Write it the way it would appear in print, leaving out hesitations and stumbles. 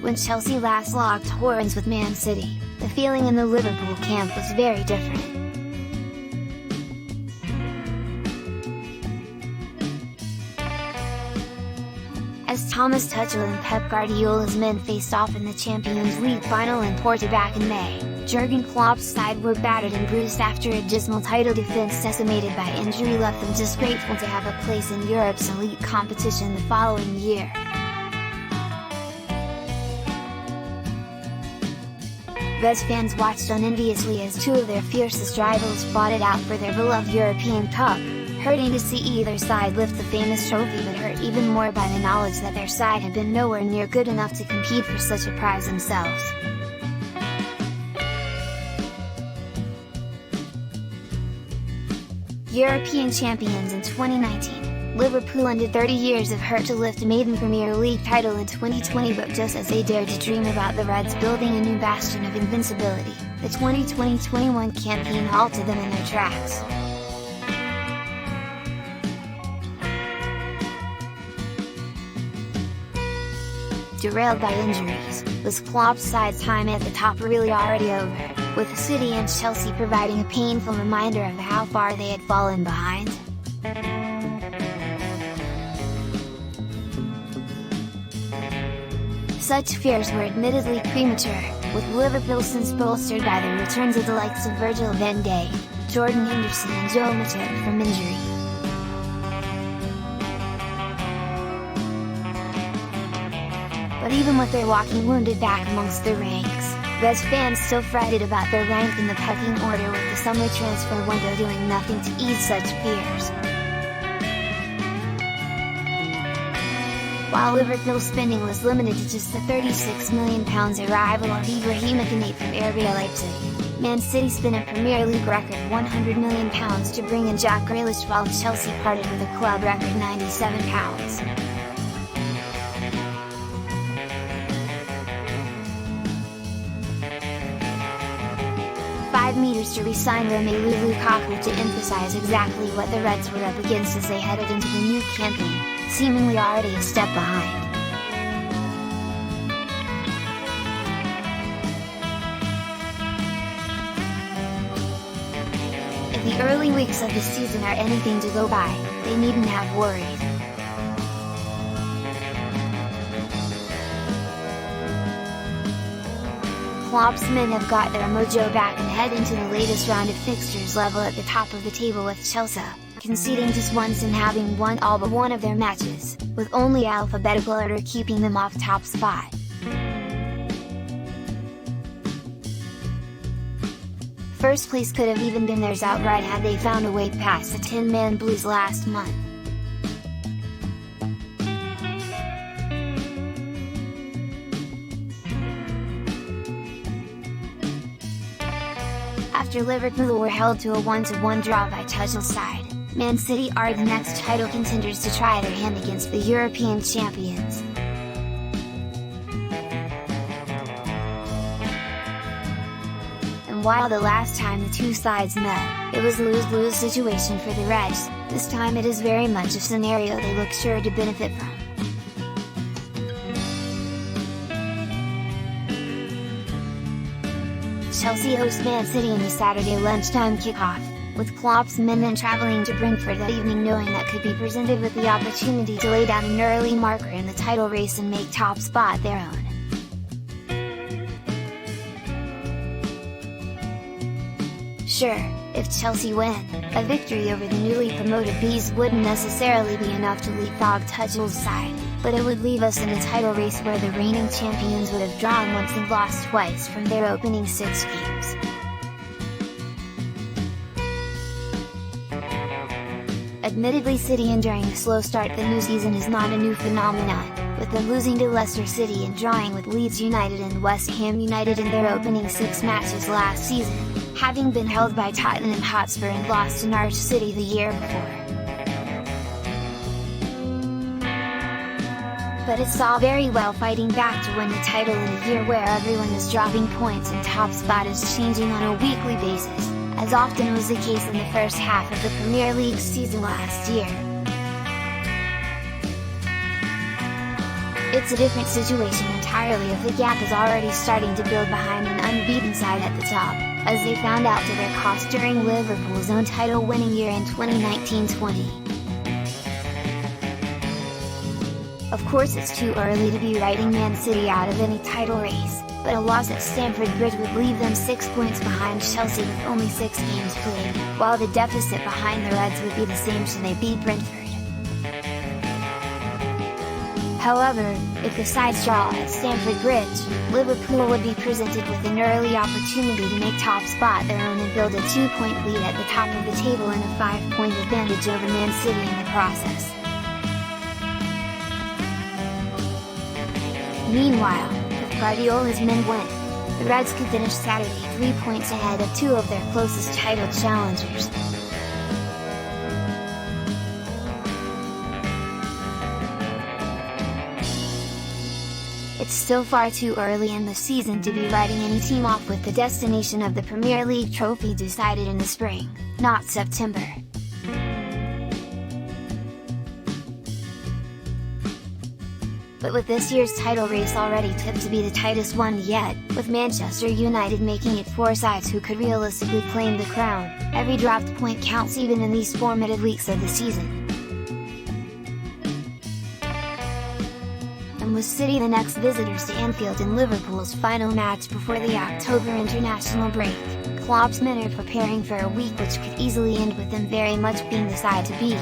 When Chelsea last locked horns with Man City, the feeling in the Liverpool camp was very different. As Thomas Tuchel and Pep Guardiola's men faced off in the Champions League final in Porto back in May, Jurgen Klopp's side were battered and bruised after a dismal title defense decimated by injury left them disgraceful to have a place in Europe's elite competition the following year. Reds fans watched enviously as two of their fiercest rivals fought it out for their beloved European Cup, hurting to see either side lift the famous trophy, but hurt even more by the knowledge that their side had been nowhere near good enough to compete for such a prize themselves. European champions in 2019, Liverpool ended 30 years of hurt to lift a maiden Premier League title in 2020, but just as they dared to dream about the Reds building a new bastion of invincibility, the 2020-21 campaign halted them in their tracks. Derailed by injuries, was Klopp's side's time at the top really already over, with City and Chelsea providing a painful reminder of how far they had fallen behind? Such fears were admittedly premature, with Liverpool since bolstered by the returns of the likes of Virgil van Dijk, Jordan Henderson and Joe Matip from injury. But even with their walking wounded back amongst their ranks, Reds fans still fretted about their rank in the pecking order, with the summer transfer window doing nothing to ease such fears. While Liverpool's spending was limited to just the £36 million arrival of Ibrahima Konate from RB Leipzig, Man City spent a Premier League record £100 million to bring in Jack Grealish, while Chelsea parted with a club record £97. 5 meters to re-sign Romelu Lukaku to emphasize exactly what the Reds were up against as they headed into the new campaign, seemingly already a step behind. If the early weeks of the season are anything to go by, they needn't have worried. Klopp's men have got their mojo back and head into the latest round of fixtures level at the top of the table with Chelsea, conceding just once and having won all but one of their matches, with only alphabetical order keeping them off top spot. First place could have even been theirs outright had they found a way past the 10-man Blues last month. After Liverpool were held to a 1-1 draw by Tuchel's side, Man City are the next title contenders to try their hand against the European champions. And while the last time the two sides met, it was a lose-lose situation for the Reds, this time it is very much a scenario they look sure to benefit from. Chelsea host Man City in the Saturday lunchtime kickoff, with Klopp's men then travelling to Brentford that evening, knowing that could be presented with the opportunity to lay down an early marker in the title race and make top spot their own. Sure, if Chelsea win, a victory over the newly promoted Bees wouldn't necessarily be enough to leapfrog Tuchel's side, but it would leave us in a title race where the reigning champions would have drawn once and lost twice from their opening 6 games. Admittedly, City enduring a slow start the new season is not a new phenomenon, with them losing to Leicester City and drawing with Leeds United and West Ham United in their opening 6 matches last season, having been held by Tottenham Hotspur and lost to Norwich City the year before. But it's all very well fighting back to win the title in a year where everyone is dropping points and top spot is changing on a weekly basis, as often was the case in the first half of the Premier League season last year. It's a different situation entirely if the gap is already starting to build behind an unbeaten side at the top, as they found out to their cost during Liverpool's own title-winning year in 2019-20. Of course it's too early to be writing Man City out of any title race, but a loss at Stamford Bridge would leave them 6 points behind Chelsea with only 6 games played, while the deficit behind the Reds would be the same should they beat Brentford. However, if the sides draw at Stamford Bridge, Liverpool would be presented with an early opportunity to make top spot their own and build a 2-point lead at the top of the table and a 5-point advantage over Man City in the process. Meanwhile, if Guardiola's men win, the Reds could finish Saturday 3 points ahead of 2 of their closest title challengers. It's still far too early in the season to be writing any team off with the destination of the Premier League trophy decided in the spring, not September. But with this year's title race already tipped to be the tightest one yet, with Manchester United making it 4 sides who could realistically claim the crown, every dropped point counts even in these formative weeks of the season. And with City the next visitors to Anfield in Liverpool's final match before the October international break, Klopp's men are preparing for a week which could easily end with them very much being the side to beat.